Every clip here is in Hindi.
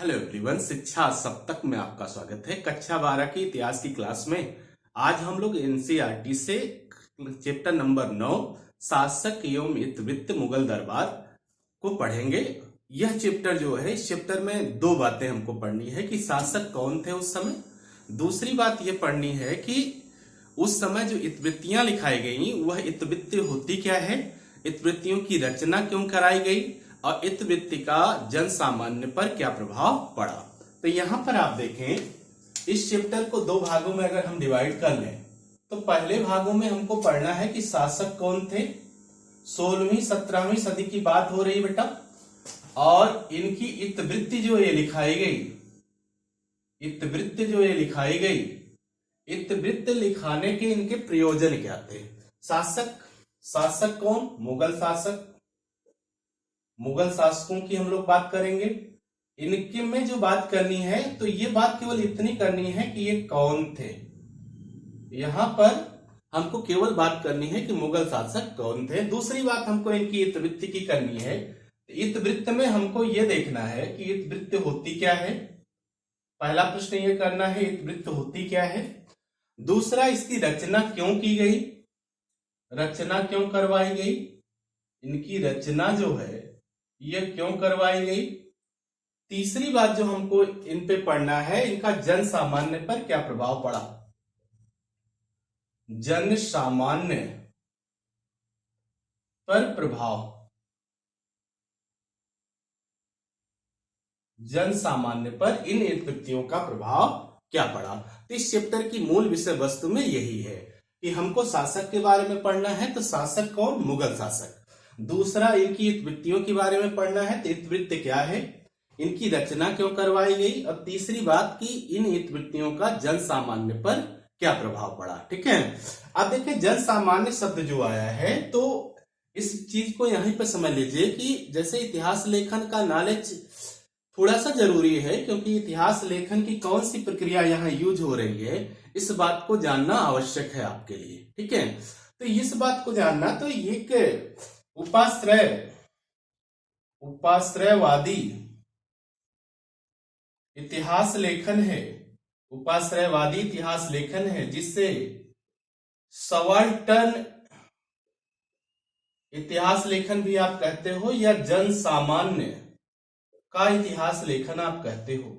हेलो एवरीवन, शिक्षा सप्तक में आपका स्वागत है। कक्षा 12 की इतिहास की क्लास में आज हम लोग एनसीईआरटी से चैप्टर नंबर 9 शासक एवं इतिवृत्त मुगल दरबार को पढ़ेंगे। यह चैप्टर जो है, इस चैप्टर में दो बातें हमको पढ़नी है कि शासक कौन थे उस समय। दूसरी बात यह पढ़नी है कि उस समय जो इतिवृत्तियां लिखाई गई वह इतिवृत्ति होती क्या है, इतिवृत्तियों की रचना क्यों कराई गई और इतिवृत्ति का जन सामान्य पर क्या प्रभाव पड़ा। तो यहां पर आप देखें, इस चैप्टर को दो भागों में अगर हम डिवाइड कर लें तो पहले भागों में हमको पढ़ना है कि शासक कौन थे। 16वीं 17वीं सदी की बात हो रही बेटा, और इनकी इतिवृत्ति जो ये लिखाई गई, इतिवृत्ति जो ये लिखाई गई, इतिवृत्त लिखाने के इनके प्रयोजन क्या थे। शासक कौन? मुगल शासक। मुगल शासकों की हम लोग बात करेंगे। इनके में जो बात करनी है तो ये बात केवल इतनी करनी है कि ये कौन थे। यहां पर हमको केवल बात करनी है कि मुगल शासक कौन थे। दूसरी बात हमको इनकी इतिवृत्ति की करनी है। इतिवृत्त में हमको ये देखना है कि इतिवृत्त होती क्या है। पहला प्रश्न ये करना है, इतिवृत्त होती क्या है। दूसरा, इसकी रचना क्यों की गई, रचना क्यों करवाई गई, इनकी रचना जो है यह क्यों करवाई गई। तीसरी बात जो हमको इन पे पढ़ना है, इनका जन सामान्य पर क्या प्रभाव पड़ा। जन सामान्य पर प्रभाव, जन सामान्य पर इन इतिवृत्तियों का प्रभाव क्या पड़ा। तो इस चैप्टर की मूल विषय वस्तु में यही है कि हमको शासक के बारे में पढ़ना है। तो शासक कौन? मुगल शासक। दूसरा, इनकी इतिवृत्तियों के बारे में पढ़ना है, तो इतिवृत्त क्या है, इनकी रचना क्यों करवाई गई, और तीसरी बात कि इन इतिवृत्तियों का जन सामान्य पर क्या प्रभाव पड़ा। ठीक है। अब देखिए, जन सामान्य शब्द जो आया है तो इस चीज को यहीं पर समझ लीजिए कि जैसे इतिहास लेखन का नॉलेज थोड़ा सा जरूरी है, क्योंकि इतिहास लेखन की कौन सी प्रक्रिया यहाँ यूज हो रही है इस बात को जानना आवश्यक है आपके लिए। ठीक है। तो इस बात को जानना, तो एक उपाश्रयवादी इतिहास लेखन है, उपाश्रयवादी इतिहास लेखन है, जिससे सबाल्टर्न इतिहास लेखन भी आप कहते हो या जन सामान्य का इतिहास लेखन आप कहते हो,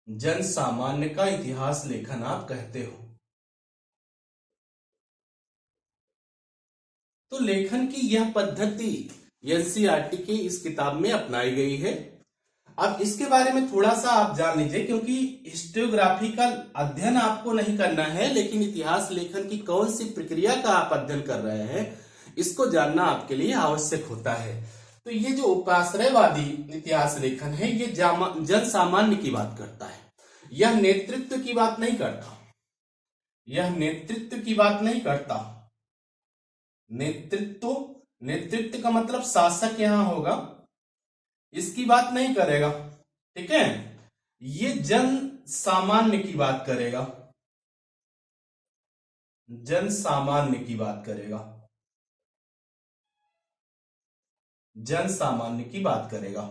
जन सामान्य का इतिहास लेखन आप कहते हो। तो लेखन की यह पद्धति एनसीईआरटी की इस किताब में अपनाई गई है। अब इसके बारे में थोड़ा सा आप जान लीजिए, क्योंकि हिस्टोग्राफिकल अध्ययन आपको नहीं करना है, लेकिन इतिहास लेखन की कौन सी प्रक्रिया का आप अध्ययन कर रहे हैं इसको जानना आपके लिए आवश्यक होता है। तो ये जो उपाश्रयवादी इतिहास लेखन है, ये जन सामान्य की बात करता है। यह नेतृत्व की बात नहीं करता, यह नेतृत्व की बात नहीं करता। नेतृत्व का मतलब शासक यहां होगा, इसकी बात नहीं करेगा। ठीक है। ये जन सामान्य की बात करेगा, जन सामान्य की बात करेगा, जन सामान्य की बात करेगा।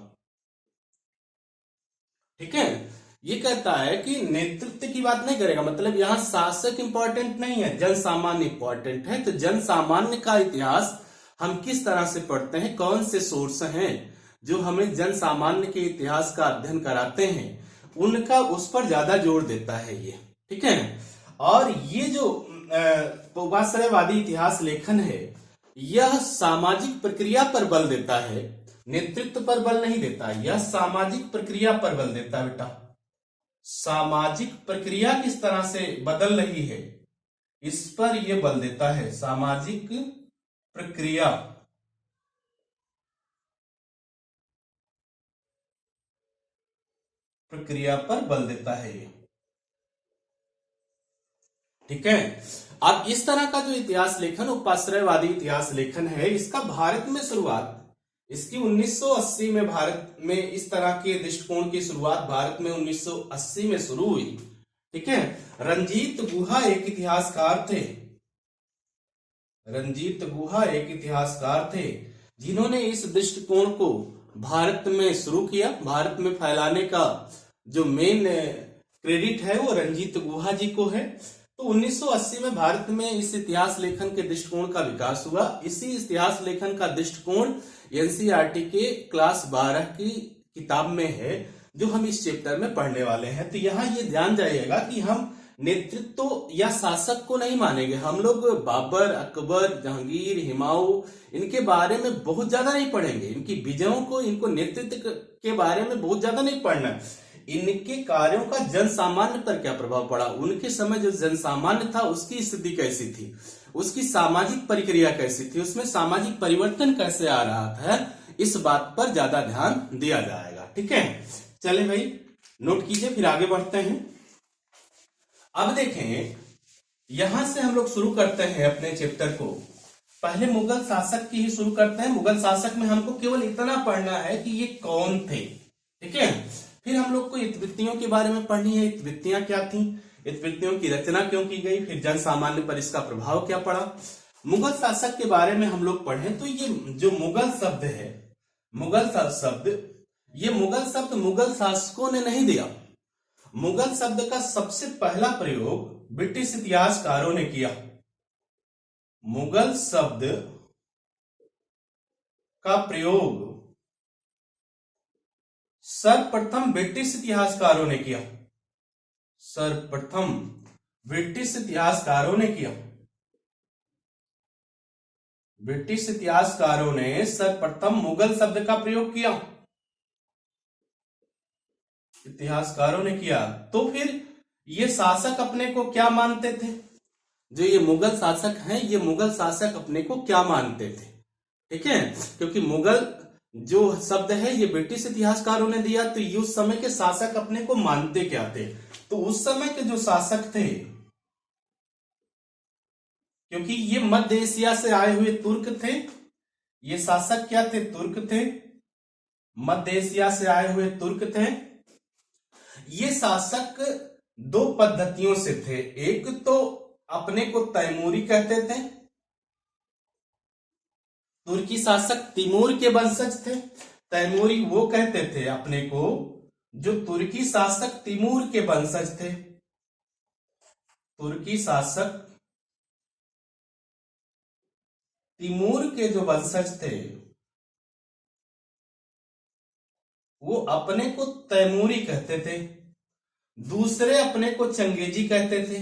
ठीक है। ये कहता है कि नेतृत्व की बात नहीं करेगा, मतलब यहां शासक इंपॉर्टेंट नहीं है, जन सामान्य इंपॉर्टेंट है। तो जन सामान्य का इतिहास हम किस तरह से पढ़ते हैं, कौन से सोर्स हैं जो हमें जन सामान्य के इतिहास का अध्ययन कराते हैं, उनका उस पर ज्यादा जोर देता है ये। ठीक है। और ये जो उपाश्रयवादी इतिहास लेखन है, यह सामाजिक प्रक्रिया पर बल देता है, नेतृत्व पर बल नहीं देता। यह सामाजिक प्रक्रिया पर बल देता है बेटा। सामाजिक प्रक्रिया किस तरह से बदल रही है इस पर यह बल देता है। सामाजिक प्रक्रिया पर बल देता है ये। ठीक है। अब इस तरह का जो इतिहास लेखन, उपाश्रयवादी इतिहास लेखन है, इसका भारत में शुरुआत, इसकी 1980 में भारत में इस तरह के दृष्टिकोण की शुरुआत भारत में 1980 में शुरू हुई। ठीक है। रंजीत गुहा एक इतिहासकार थे, रंजीत गुहा एक इतिहासकार थे जिन्होंने इस दृष्टिकोण को भारत में शुरू किया। भारत में फैलाने का जो मेन क्रेडिट है वो रंजीत गुहा जी को है। तो 1980 में भारत में इस इतिहास लेखन के दृष्टिकोण का विकास हुआ। इसी इतिहास लेखन का दृष्टिकोण एनसीईआरटी के क्लास 12 की किताब में है, जो हम इस चैप्टर में पढ़ने वाले हैं। तो यहाँ ये ध्यान जाइएगा कि हम नेतृत्व या शासक को नहीं मानेंगे। हम लोग बाबर, अकबर, जहांगीर, हुमायूं इनके बारे में बहुत ज्यादा नहीं पढ़ेंगे, इनकी विजयों को, इनको नेतृत्व के बारे में बहुत ज्यादा नहीं पढ़ना। इनके कार्यों का जन सामान्य पर क्या प्रभाव पड़ा, उनके समय जो जन सामान्य था उसकी स्थिति कैसी थी, उसकी सामाजिक प्रक्रिया कैसी थी, उसमें सामाजिक परिवर्तन कैसे आ रहा था, इस बात पर ज्यादा ध्यान दिया जाएगा। ठीक है, चले भाई नोट कीजिए, फिर आगे बढ़ते हैं। अब देखें, यहां से हम लोग शुरू करते हैं अपने चैप्टर को। पहले मुगल शासक की ही शुरू करते हैं। मुगल शासक में हमको केवल इतना पढ़ना है कि ये कौन थे। ठीक है, फिर हम लोग को इतिवृत्तियों के बारे में पढ़नी है। इतिवृत्तियां क्या थी, इतिवृत्तियों की रचना क्यों की गई, फिर जन सामान्य पर इसका प्रभाव क्या पड़ा। मुगल शासक के बारे में हम लोग पढ़ें तो ये जो मुगल शब्द है, मुगल शब्द, ये मुगल शब्द मुगल शासकों ने नहीं दिया। मुगल शब्द का सबसे पहला प्रयोग ब्रिटिश इतिहासकारों ने किया। मुगल शब्द का प्रयोग सर्वप्रथम ब्रिटिश इतिहासकारों ने किया। सर्वप्रथम ब्रिटिश इतिहासकारों ने किया। ब्रिटिश इतिहासकारों ने सर्वप्रथम मुगल शब्द का प्रयोग किया, इतिहासकारों ने किया। तो फिर ये शासक अपने को क्या मानते थे, जो ये मुगल शासक हैं, ये मुगल शासक अपने को क्या मानते थे। ठीक है, क्योंकि मुगल जो शब्द है ये ब्रिटिश इतिहासकारों ने दिया, तो ये उस समय के शासक अपने को मानते क्या थे। तो उस समय के जो शासक थे, क्योंकि ये मध्य एशिया से आए हुए तुर्क थे, ये शासक क्या थे, तुर्क थे, मध्य एशिया से आए हुए तुर्क थे। ये शासक दो पद्धतियों से थे। एक तो अपने को तैमूरी कहते थे, तुर्की शासक तिमूर के वंशज थे। तैमूरी वो कहते थे अपने को जो तुर्की शासक तिमूर के वंशज थे। तुर्की शासक तिमूर के जो वंशज थे वो अपने को तैमूरी कहते थे। दूसरे अपने को चंगेजी कहते थे।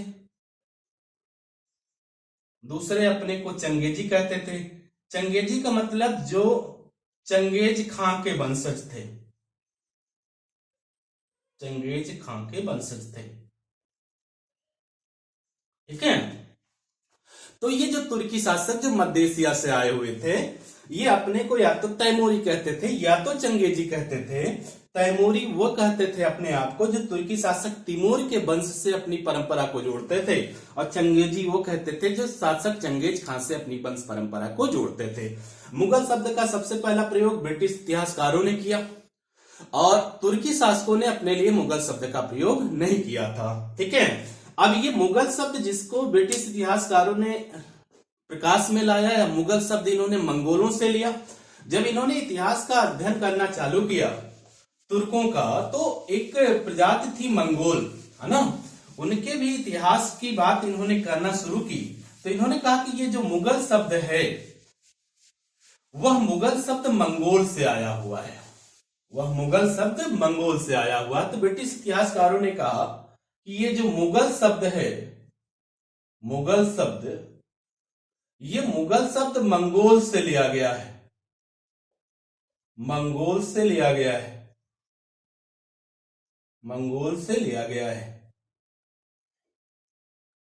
दूसरे अपने को चंगेजी कहते थे। चंगेजी का मतलब जो चंगेज खां के वंशज थे, चंगेज खां के वंशज थे। ठीक है, तो ये जो तुर्की शासक जो मध्य एशिया से आए हुए थे, ये अपने को या तो तैमूरी कहते थे या तो चंगेजी कहते थे। तैमूरी वो कहते थे अपने आप को जो तुर्की शासक तिमूर के वंश से अपनी परंपरा को जोड़ते थे, और चंगेजी वो कहते थे जो शासक चंगेज खां से अपनी वंश परंपरा को जोड़ते थे। मुगल शब्द का सबसे पहला प्रयोग ब्रिटिश इतिहासकारों ने किया, और तुर्की शासकों ने अपने लिए मुगल शब्द का प्रयोग नहीं किया था। ठीक है, अब ये मुगल शब्द जिसको ब्रिटिश इतिहासकारों ने प्रकाश में लाया, या मुगल शब्द इन्होंने मंगोलों से लिया। जब इन्होंने इतिहास का अध्ययन करना चालू किया तुर्कों का, तो एक प्रजाति थी मंगोल, है ना, उनके भी इतिहास की बात इन्होंने करना शुरू की। तो इन्होंने कहा कि ये जो मुगल शब्द है वह मुगल शब्द मंगोल से आया हुआ है, वह मुगल शब्द मंगोल से आया हुआ। तो ब्रिटिश इतिहासकारों ने कहा कि ये जो मुगल शब्द है, मुगल शब्द, ये मुगल शब्द मंगोल से लिया गया है, मंगोल से लिया गया है, मंगोल से लिया गया है।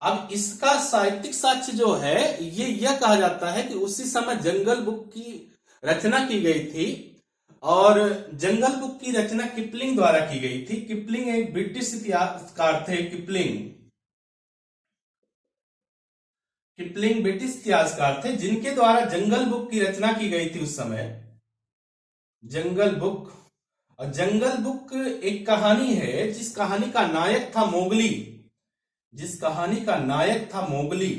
अब इसका साहित्यिक साक्ष्य जो है ये यह कहा जाता है कि उसी समय जंगल बुक की रचना की गई थी, और जंगल बुक की रचना किपलिंग द्वारा की गई थी। किपलिंग एक ब्रिटिश इतिहासकार थे। किपलिंग ब्रिटिश इतिहासकार थे जिनके द्वारा जंगल बुक की रचना की गई थी उस समय, जंगल बुक। और जंगल बुक एक कहानी है जिस कहानी का नायक था मोगली, जिस कहानी का नायक था मोगली।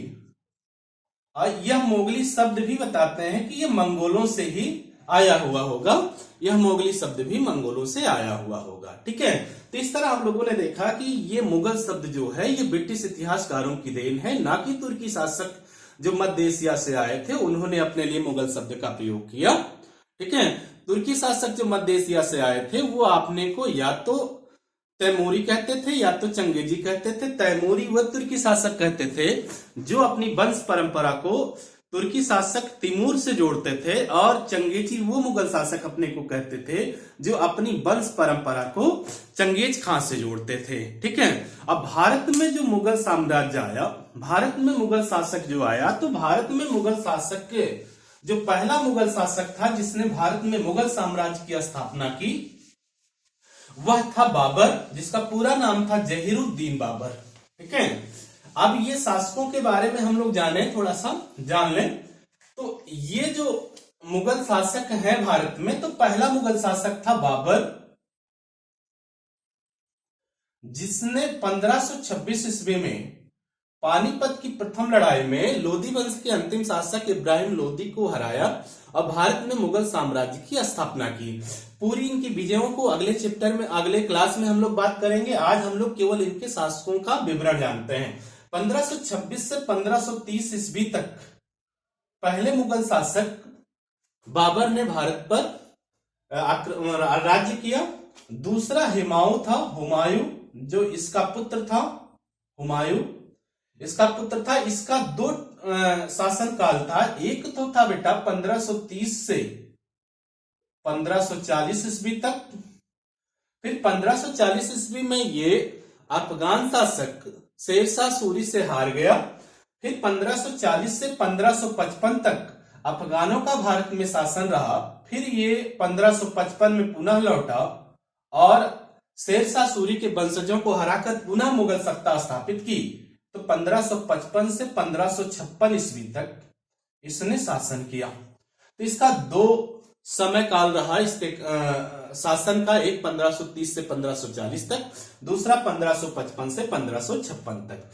और यह मोगली शब्द भी बताते हैं कि यह मंगोलों से ही आया हुआ होगा। यह मोगली शब्द भी मंगोलों से आया हुआ होगा। ठीक है, तो इस तरह हम लोगों ने देखा कि ये मुगल शब्द जो है ये ब्रिटिश इतिहासकारों की देन है, ना कि तुर्की शासक जो मध्य एशिया से आए थे उन्होंने अपने लिए मुगल शब्द का प्रयोग किया। ठीक है, तुर्की शासक जो मध्य एशिया से आए थे वो आपने को या तो तैमूरी कहते थे या तो चंगेजी कहते थे। तैमूरी वह तुर्की शासक कहते थे जो अपनी वंश परंपरा को तुर्की शासक तिमूर से जोड़ते थे, और चंगेजी वो मुगल शासक अपने को कहते थे जो अपनी वंश परंपरा को चंगेज खां से जोड़ते थे। ठीक है, अब भारत में जो मुगल साम्राज्य आया, भारत में मुगल शासक जो आया, तो भारत में मुगल शासक के जो पहला मुगल शासक था जिसने भारत में मुगल साम्राज्य की स्थापना की वह था बाबर, जिसका पूरा नाम था जहीरुद्दीन बाबर। ठीक है, अब ये शासकों के बारे में हम लोग जाने, थोड़ा सा जान लें। तो ये जो मुगल शासक है भारत में, तो पहला मुगल शासक था बाबर, जिसने 1526 ईस्वी में पानीपत की प्रथम लड़ाई में लोधी वंश के अंतिम शासक इब्राहिम लोधी को हराया और भारत में मुगल साम्राज्य की स्थापना की। पूरी इनकी विजयों को अगले चैप्टर में, अगले क्लास में हम लोग बात करेंगे। आज हम लोग केवल इनके शासकों का विवरण जानते हैं। 1526 से 1530 ईस्वी तक पहले मुगल शासक बाबर ने भारत पर राज्य किया। दूसरा हुमायूं था, हुमायूं जो इसका पुत्र था, हुमायूं इसका पुत्र था। इसका दो शासन काल था। एक तो था बेटा 1530 से 1540 ईस्वी तक। फिर 1540 ईस्वी में ये अफगान शासक शेरशाह सूरी से हार गया। फिर 1540 से 1555 तक अफगानों का भारत में शासन रहा। फिर ये 1555 में पुनः लौटा और शेरशाह सूरी के वंशजों को हराकर पुनः मुगल सत्ता स्थापित की। तो 1555 से 1556 ईस्वी तक इसने शासन किया। तो इसका दो समय काल रहा इसके शासन का, एक 1530 से 1540 तक, दूसरा 1555 से 1556 तक।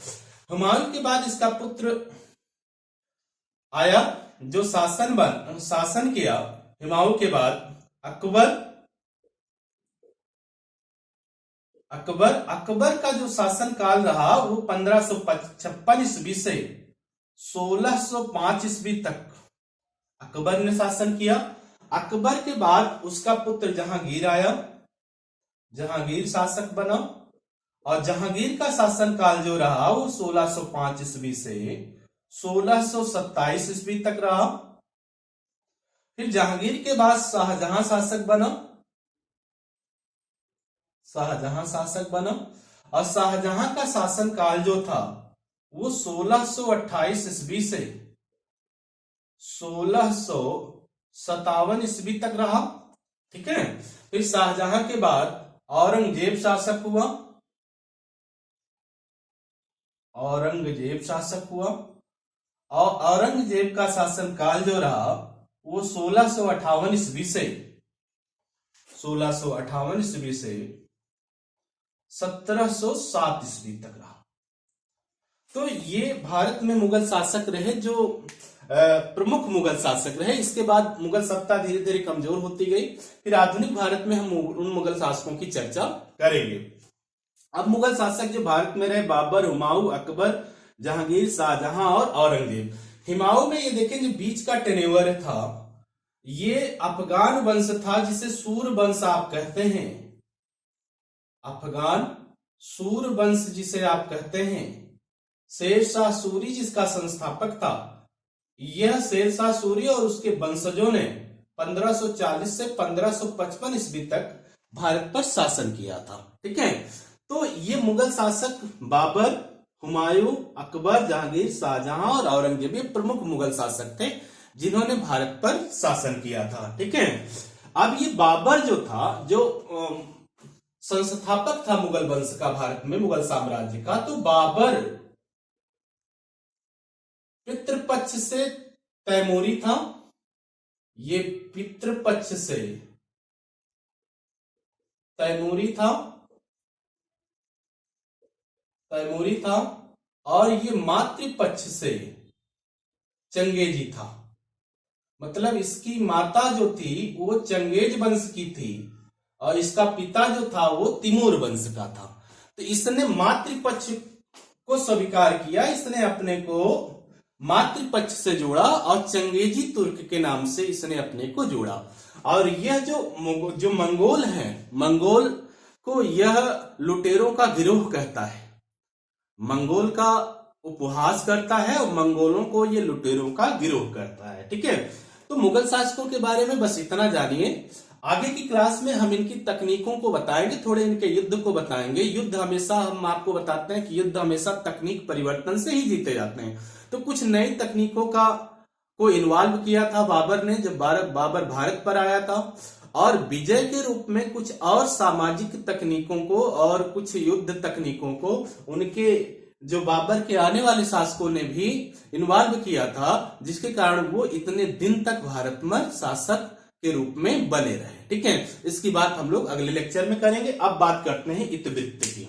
हुमायूं के बाद इसका पुत्र आया जो शासन किया हुमायूं के बाद अकबर का जो शासन काल रहा वो 1556 ईस्वी से 1605 ईस्वी तक अकबर ने शासन किया। अकबर के बाद उसका पुत्र जहांगीर आया, जहांगीर शासक बना, और जहांगीर का शासन काल जो रहा वो 1605 ईस्वी से 1627 ईस्वी तक रहा। फिर जहांगीर के बाद शाहजहां शासक बना, और शाहजहां का शासन काल जो था वो 1628 ईस्वी से 1657 ईस्वी तक रहा। ठीक है, फिर शाहजहां के बाद औरंगजेब शासक हुआ, और औरंगजेब का शासन काल जो रहा वो 1658 ईस्वी से 1707 ईस्वी तक रहा। तो ये भारत में मुगल शासक रहे जो प्रमुख मुगल शासक रहे। इसके बाद मुगल सत्ता धीरे धीरे कमजोर होती गई। फिर आधुनिक भारत में हम उन मुगल शासकों की चर्चा करेंगे। अब मुगल शासक जो भारत में रहे, बाबर, हुमायूं, अकबर, जहांगीर, शाहजहां और औरंगजेब। हुमायूं में ये देखें जो बीच का टेन्योर था ये अफगान वंश था जिसे सूर वंश आप कहते हैं। अफगान सूर वंश जिसे आप कहते हैं। शेरशाह सूरी जिसका संस्थापक था, यह शेरशाह सूरी और उसके वंशजों ने 1540 से 1555 ईस्वी तक भारत पर शासन किया था। ठीक है, तो ये मुगल शासक बाबर, हुमायूं, अकबर, जहांगीर, शाहजहां और औरंगजेब ये प्रमुख मुगल शासक थे जिन्होंने भारत पर शासन किया था। ठीक है, अब ये बाबर जो था, जो संस्थापक था मुगल वंश का भारत में, मुगल साम्राज्य का, तो बाबर पितृपक्ष से तैमूरी था। ये पितृपक्ष से तैमूरी था और ये मातृपक्ष से चंगेजी था। मतलब इसकी माता जो थी वो चंगेज वंश की थी और इसका पिता जो था वो तिमूर वंश का था। तो इसने मातृपक्ष को स्वीकार किया, इसने अपने को मातृपक्ष से जोड़ा और चंगेजी तुर्क के नाम से इसने अपने को जोड़ा। और यह जो मंगोल है, मंगोल को यह लुटेरों का गिरोह कहता है, मंगोल का उपहास करता है और मंगोलों को ये लुटेरों का गिरोह करता है। ठीक है, तो मुगल शासकों के बारे में बस इतना जानिए। आगे की क्लास में हम इनकी तकनीकों को बताएंगे, थोड़े इनके युद्ध को बताएंगे। युद्ध हमेशा, हम आपको बताते हैं कि युद्ध हमेशा तकनीक परिवर्तन से ही जीते जाते हैं। तो कुछ नई तकनीकों को इन्वॉल्व किया था बाबर ने जब बाबर भारत पर आया था, और विजय के रूप में कुछ और सामाजिक तकनीकों को और कुछ युद्ध तकनीकों को उनके जो बाबर के आने वाले शासकों ने भी इन्वॉल्व किया था, जिसके कारण वो इतने दिन तक भारत में शासक के रूप में बने रहे। ठीक है, इसकी बात हम लोग अगले लेक्चर में करेंगे। अब बात करते हैं इतिवृत्त की।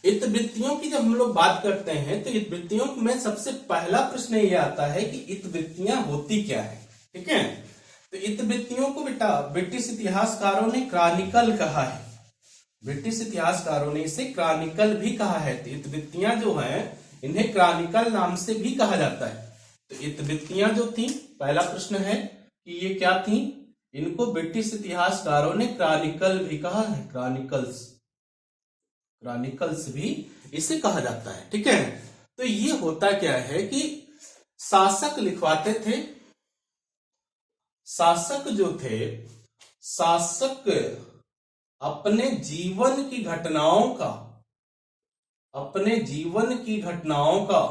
इतिवृत्तियों की जब हम लोग बात करते हैं तो इतिवृत्तियों में सबसे पहला प्रश्न ये आता है कि इतिवृत्तियां होती क्या है। ठीक है, तो इतिवृत्तियों को बेटा ब्रिटिश इतिहासकारों ने क्रॉनिकल कहा है, ब्रिटिश इतिहासकारों ने इसे क्रॉनिकल भी कहा है। तो इतिवृत्तियां जो हैं इन्हें क्रॉनिकल नाम से भी कहा जाता है। तो इतिवृत्तियां जो थी, पहला प्रश्न है कि ये क्या थी, इनको ब्रिटिश इतिहासकारों ने क्रॉनिकल भी कहा है, क्रॉनिकल्स भी इसे कहा जाता है। ठीक है, तो ये होता क्या है कि शासक लिखवाते थे, शासक जो थे, शासक अपने जीवन की घटनाओं का, अपने जीवन की घटनाओं का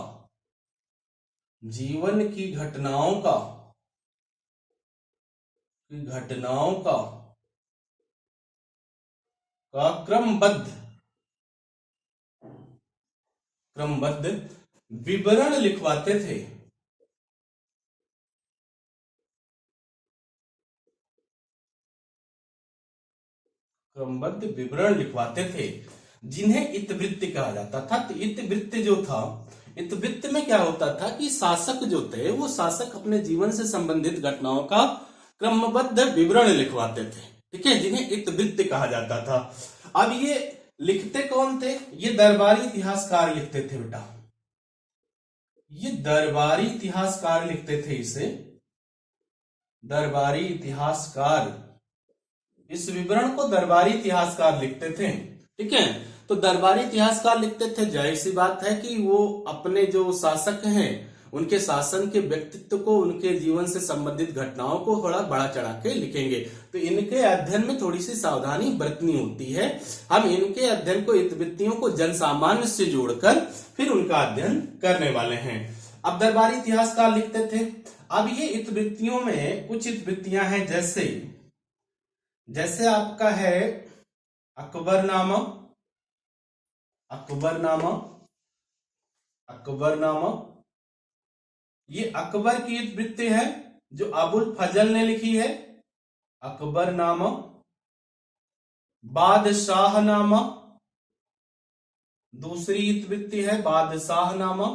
क्रमबद्ध विवरण लिखवाते थे। क्रमबद्ध विवरण लिखवाते थे जिन्हें इतिवृत्त कहा जाता था। तो इतिवृत्त जो था, इतिवृत्त में क्या होता था कि शासक जो थे वो शासक अपने जीवन से संबंधित घटनाओं का क्रमबद्ध विवरण लिखवाते थे। ठीक है, जिन्हें इतिवृत्त कहा जाता था। अब ये लिखते कौन थे, ये दरबारी इतिहासकार लिखते थे बेटा, ये दरबारी इतिहासकार लिखते थे, इसे दरबारी इतिहासकार, इस विवरण को दरबारी इतिहासकार लिखते थे। ठीक है, तो दरबारी इतिहासकार लिखते थे, जाहिर सी बात है कि वो अपने जो शासक हैं उनके शासन के व्यक्तित्व को, उनके जीवन से संबंधित घटनाओं को थोड़ा बड़ा चढ़ा के लिखेंगे। तो इनके अध्ययन में थोड़ी सी सावधानी बरतनी होती है। हम इनके अध्ययन को, इतिवृत्तियों को जनसामान्य से जोड़कर फिर उनका अध्ययन करने वाले हैं। अब दरबारी इतिहासकार लिखते थे। अब ये इतिवृत्तियों में कुछ इतिवृत्तियां हैं, जैसे आपका है अकबरनामा, ये अकबर की इतिवृत्ति है जो अबुल फजल ने लिखी है, अकबरनामा। बादशाहनामा, दूसरी इतिवृत्ति है बादशाहनामा।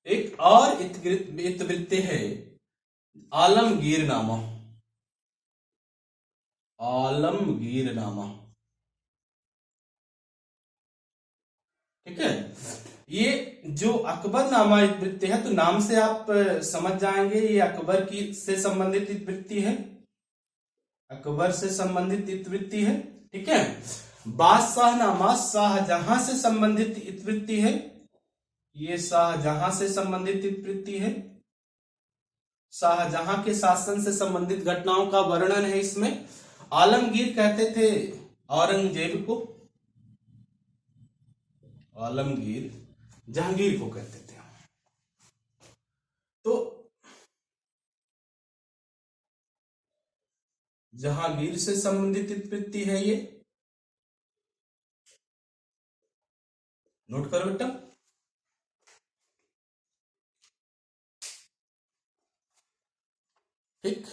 एक और इतिवृत्ति है आलमगीरनामा, ठीक है। ये जो अकबरनामा इतिवृत्ति है, तो नाम से आप समझ जाएंगे ये अकबर की से संबंधित इतिवृत्ति है, अकबर से संबंधित इतिवृत्ति है। ठीक है, बादशाहनामा शाहजहां से संबंधित इतिवृत्ति है, ये शाहजहां से संबंधित इतिवृत्ति है, शाहजहां के शासन से संबंधित घटनाओं का वर्णन है इसमें। आलमगीर कहते थे औरंगजेब को, आलमगीर जहांगीर को कहते थे। तो जहांगीर से संबंधित इतिवृत्ति है ये, नोट करो बेटा। ठीक,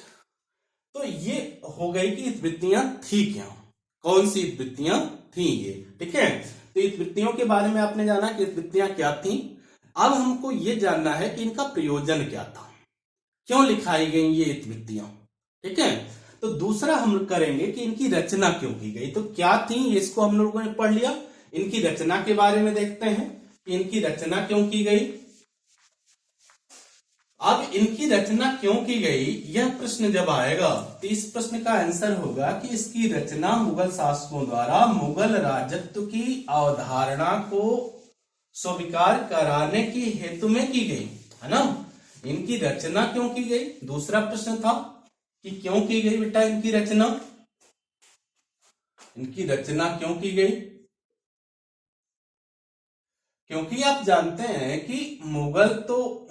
तो ये हो गई कि इतिवृत्तियां थी क्या, कौन सी इतिवृत्तियां थी ये। ठीक है, तो इतिवृत्तियों के बारे में आपने जाना कि इतिवृत्तियां क्या थी। अब हमको ये जानना है कि इनका प्रयोजन क्या था, क्यों लिखाई गई ये इतिवृत्तियां। ठीक है, तो दूसरा हम करेंगे कि इनकी रचना क्यों की गई। तो क्या थी इसको हम लोगों ने पढ़ लिया, इनकी रचना के बारे में देखते हैं कि इनकी रचना क्यों की गई। अब इनकी रचना क्यों की गई यह प्रश्न जब आएगा तो इस प्रश्न का आंसर होगा कि इसकी रचना मुगल शासकों द्वारा मुगल राजत्व की अवधारणा को स्वीकार कराने की हेतु में की गई, है ना। इनकी रचना क्यों की गई, दूसरा प्रश्न था कि क्यों की गई बेटा इनकी रचना, इनकी रचना क्यों की गई। क्योंकि आप जानते हैं कि मुगल तो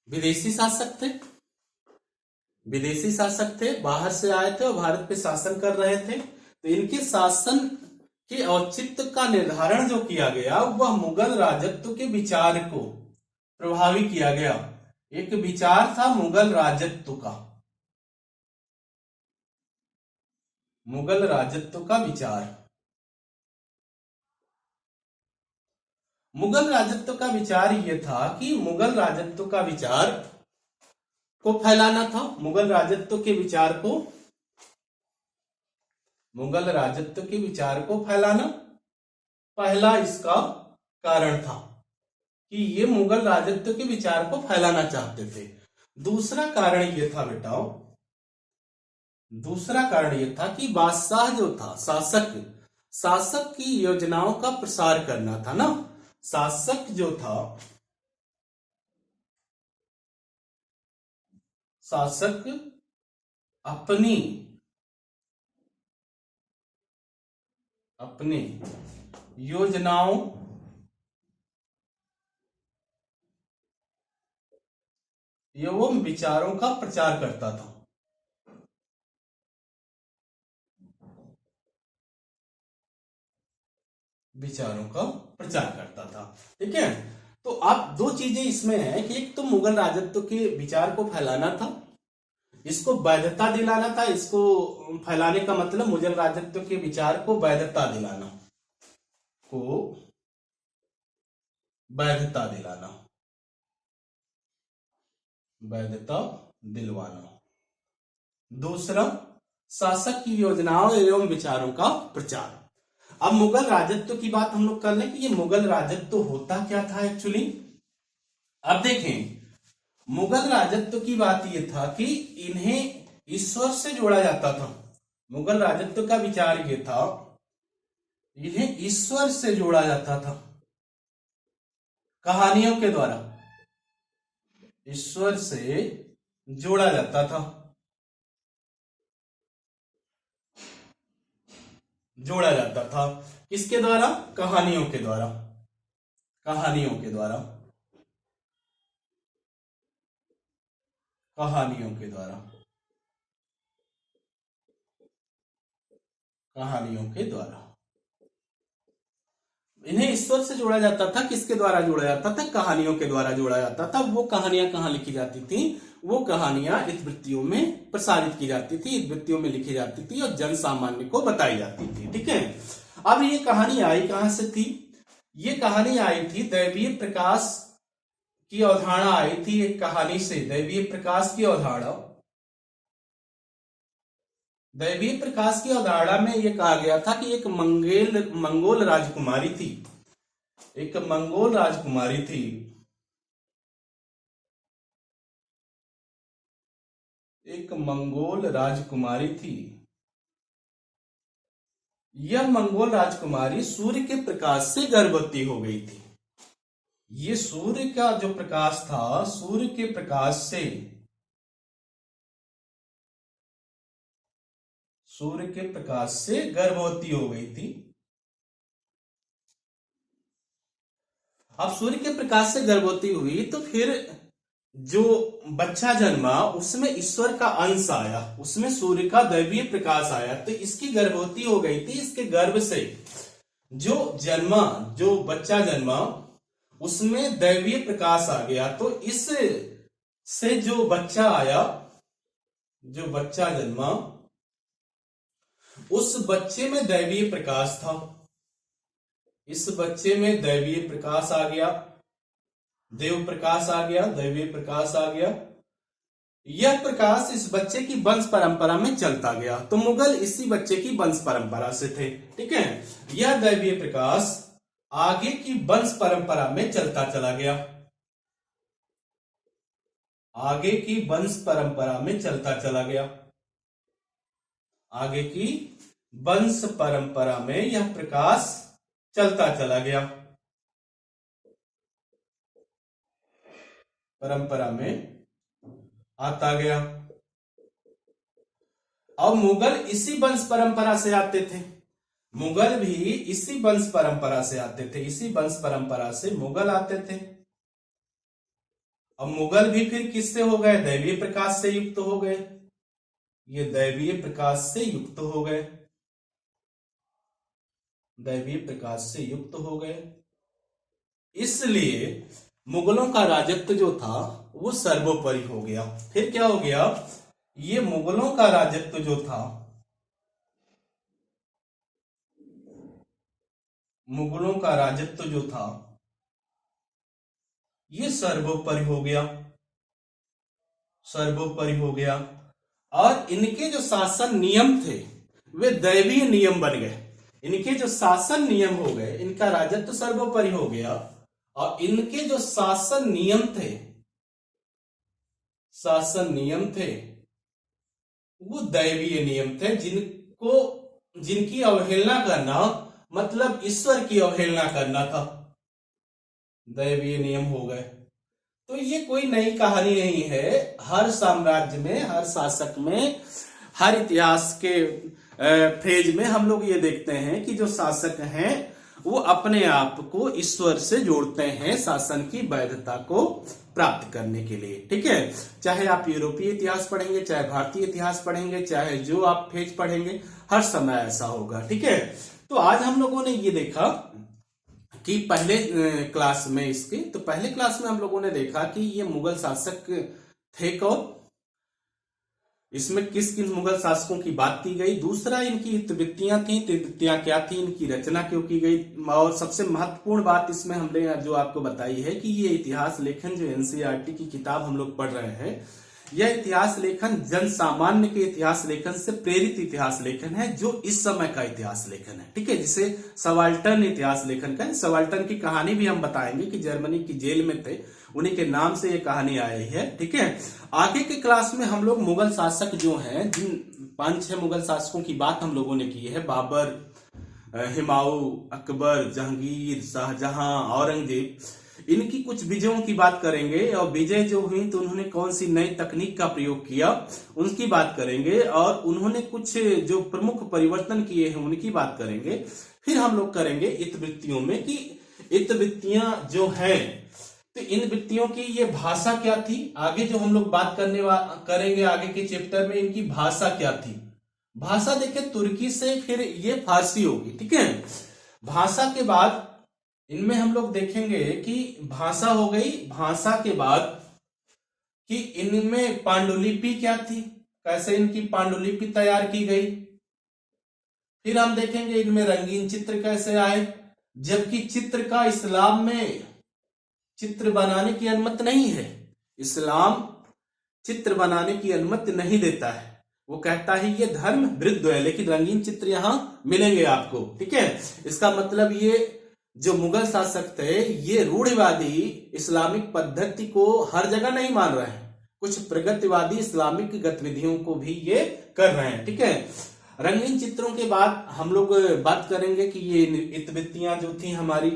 विदेशी शासक थे, विदेशी शासक थे, बाहर से आए थे और भारत पे शासन कर रहे थे। तो इनके शासन के औचित्य का निर्धारण जो किया गया वह मुगल राजत्व के विचार को प्रभावी किया गया। एक विचार था मुगल राजत्व का, मुगल राजत्व का विचार। मुगल राजत्व का विचार यह था कि मुगल राजत्व का विचार को फैलाना था, मुगल राजत्व के विचार को, मुगल राजत्व के विचार को फैलाना पहला इसका कारण था कि ये मुगल राजत्व के विचार को फैलाना चाहते थे। दूसरा कारण यह था बेटाओ, दूसरा कारण यह था कि बादशाह जो था शासक, शासक की योजनाओं का प्रसार करना था ना। शासक जो था, शासक अपनी योजनाओं एवं विचारों का प्रचार करता था। विचारों का प्रचार करता था। ठीक है, तो आप दो चीजें इसमें है कि एक तो मुगल राजत्व के विचार को फैलाना था, इसको वैधता दिलाना था। इसको फैलाने का मतलब मुगल राजत्व के विचार को वैधता दिलाना, को वैधता दिलाना, वैधता दिलवाना। दूसरा शासक की योजनाओं एवं विचारों का प्रचार। अब मुगल राजत्व की बात हम लोग कर लें कि ये मुगल राजत्व होता क्या था एक्चुअली। अब देखें, मुगल राजत्व की बात यह था कि इन्हें ईश्वर से जोड़ा जाता था। मुगल राजत्व का विचार यह था इन्हें ईश्वर से जोड़ा जाता था कहानियों के द्वारा, ईश्वर से जोड़ा जाता था, जोड़ा जाता था। किसके द्वारा, कहानियों के द्वारा, कहानियों के द्वारा, कहानियों के द्वारा, कहानियों के द्वारा इन्हें ईश्वर से जोड़ा जाता था। किसके द्वारा जोड़ा जाता था, कहानियों के द्वारा जोड़ा जाता था। वो कहानियां कहां लिखी जाती थी, वो कहानियां इतिवृत्तियों में प्रसारित की जाती थी, इतिवृत्तियों में लिखी जाती थी और जन सामान्य को बताई जाती थी। ठीक है, अब ये कहानी आई कहां से थी, ये कहानी आई थी दैवीय प्रकाश की अवधारणा आई थी एक कहानी से। दैवीय प्रकाश की अवधारणा, दैवीय प्रकाश की अवधारणा में यह कहा गया था कि एक मंगोल राजकुमारी थी, एक मंगोल राजकुमारी थी, एक मंगोल राजकुमारी थी। यह मंगोल राजकुमारी सूर्य के प्रकाश से गर्भवती हो गई थी। ये सूर्य का जो प्रकाश था, सूर्य के प्रकाश से, सूर्य के प्रकाश से गर्भवती हो गई थी। अब सूर्य के प्रकाश से गर्भवती हुई तो फिर जो बच्चा जन्मा उसमें ईश्वर का अंश आया, उसमें सूर्य का दैवीय प्रकाश आया, तो इसकी गर्भवती हो गई थी। इसके गर्भ से जो जन्मा, जो बच्चा जन्मा उसमें दैवीय प्रकाश आ गया। तो इस से जो बच्चा आया, जो बच्चा जन्मा, उस बच्चे में दैवीय प्रकाश था। इस बच्चे में दैवीय प्रकाश आ गया, देव प्रकाश आ गया, दैवीय प्रकाश आ गया। यह प्रकाश इस बच्चे की वंश परंपरा में चलता गया। तो मुगल इसी बच्चे की वंश परंपरा से थे, ठीक है। यह दैवीय प्रकाश आगे की वंश परंपरा में चलता चला गया, आगे की वंश परंपरा में चलता चला गया। आगे की वंश परंपरा में यह प्रकाश चलता चला गया, परंपरा में आता गया। अब मुगल इसी वंश परंपरा से आते थे, मुगल भी इसी वंश परंपरा से आते थे, इसी वंश परंपरा से मुगल आते थे। अब मुगल भी फिर किससे हो गए? दैवीय प्रकाश से युक्त हो गए, ये दैवीय प्रकाश से युक्त हो गए, दैवीय प्रकाश से युक्त हो गए। इसलिए मुगलों का राजत्व जो था वो सर्वोपरि हो गया। फिर क्या हो गया? ये मुगलों का राजत्व जो था, मुगलों का राजत्व जो था ये सर्वोपरि हो गया, सर्वोपरि हो गया। और इनके जो शासन नियम थे वे दैवीय नियम बन गए। इनके जो शासन नियम हो गए, इनका राजत्व सर्वोपरि हो गया और इनके जो शासन नियम थे, शासन नियम थे वो दैवीय नियम थे, जिनकी अवहेलना करना मतलब ईश्वर की अवहेलना करना था। दैवीय नियम हो गए। तो ये कोई नई कहानी नहीं है। हर साम्राज्य में, हर शासक में, हर इतिहास के फेज में हम लोग ये देखते हैं कि जो शासक हैं वो अपने आप को ईश्वर से जोड़ते हैं शासन की वैधता को प्राप्त करने के लिए, ठीक है। चाहे आप यूरोपीय इतिहास पढ़ेंगे, चाहे भारतीय इतिहास पढ़ेंगे, चाहे जो आप फेज पढ़ेंगे, हर समय ऐसा होगा, ठीक है। तो आज हम लोगों ने ये देखा कि पहले क्लास में इसके, तो पहले क्लास में हम लोगों ने देखा कि ये मुगल शासक थे कौन, इसमें किस किन मुगल शासकों की बात की गई। दूसरा, इनकी इतिवृत्तियां थी, इतिवृत्तियां क्या थी, इनकी रचना क्यों की गई। और सबसे महत्वपूर्ण बात इसमें हमने जो आपको बताई है कि ये इतिहास लेखन जो एनसीईआरटी की किताब हम लोग पढ़ रहे हैं, यह इतिहास लेखन जन सामान्य के इतिहास लेखन से प्रेरित इतिहास लेखन है, जो इस समय का इतिहास लेखन है, ठीक है, जिसे सबाल्टर्न इतिहास लेखन का है। सबाल्टर्न की कहानी भी हम बताएंगे कि जर्मनी की जेल में थे, उन्हीं के नाम से ये कहानी आई है, ठीक है। आगे के क्लास में हम लोग मुगल शासक जो हैं, जिन 5-6 मुगल शासकों की बात हम लोगों ने की है, बाबर, हुमायूं, अकबर, जहांगीर, शाहजहां, औरंगजेब, इनकी कुछ विजयों की बात करेंगे। और विजय जो हुई तो उन्होंने कौन सी नई तकनीक का प्रयोग किया उनकी बात करेंगे, और उन्होंने कुछ जो प्रमुख परिवर्तन किए हैं उनकी बात करेंगे। फिर हम लोग करेंगे इतिवृत्तियों में कि इतिवृत्तियां जो हैं, तो इन वृत्तियों की ये भाषा क्या थी। आगे जो हम लोग बात करेंगे आगे के चैप्टर में, इनकी भाषा क्या थी। भाषा देखे तुर्की से, फिर ये फारसी होगी, ठीक है। भाषा के बाद इनमें हम लोग देखेंगे कि भाषा हो गई, भाषा के बाद कि इनमें पांडुलिपि क्या थी, कैसे इनकी पांडुलिपि तैयार की गई। फिर हम देखेंगे इनमें रंगीन चित्र कैसे आए, जबकि चित्र का इस्लाम में चित्र बनाने की अनुमति नहीं है। इस्लाम चित्र बनाने की अनुमति नहीं देता है, वो कहता है ये धर्म विरुद्ध है, लेकिन रंगीन चित्र यहां मिलेंगे आपको, ठीक है। इसका मतलब ये जो मुगल शासक थे ये रूढ़िवादी इस्लामिक पद्धति को हर जगह नहीं मान रहे हैं, कुछ प्रगतिवादी इस्लामिक गतिविधियों को भी ये कर रहे हैं, ठीक है। रंगीन चित्रों के बाद हम लोग बात करेंगे कि ये इतिवृत्तियां जो थी हमारी,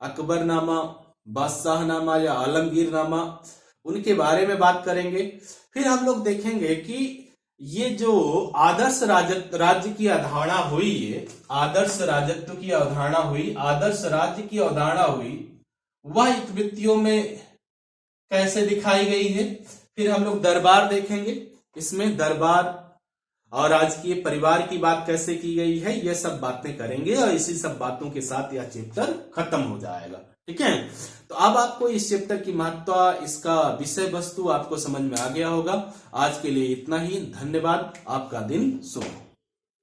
अकबरनामा, बादशाहनामा या आलमगीरनामा, उनके बारे में बात करेंगे। फिर हम लोग देखेंगे कि ये जो आदर्श राज्य की अवधारणा हुई, ये आदर्श राजत्व की अवधारणा हुई, आदर्श राज्य की अवधारणा हुई, वह इतिवृत्तियों में कैसे दिखाई गई है। फिर हम लोग दरबार देखेंगे, इसमें दरबार और राजकीय परिवार की बात कैसे की गई है, ये सब बातें करेंगे और इसी सब बातों के साथ यह चैप्टर खत्म हो जाएगा, ठीक है। तो अब आपको इस चैप्टर की महत्ता, इसका विषय वस्तु आपको समझ में आ गया होगा। आज के लिए इतना ही, धन्यवाद, आपका दिन शुभ हो।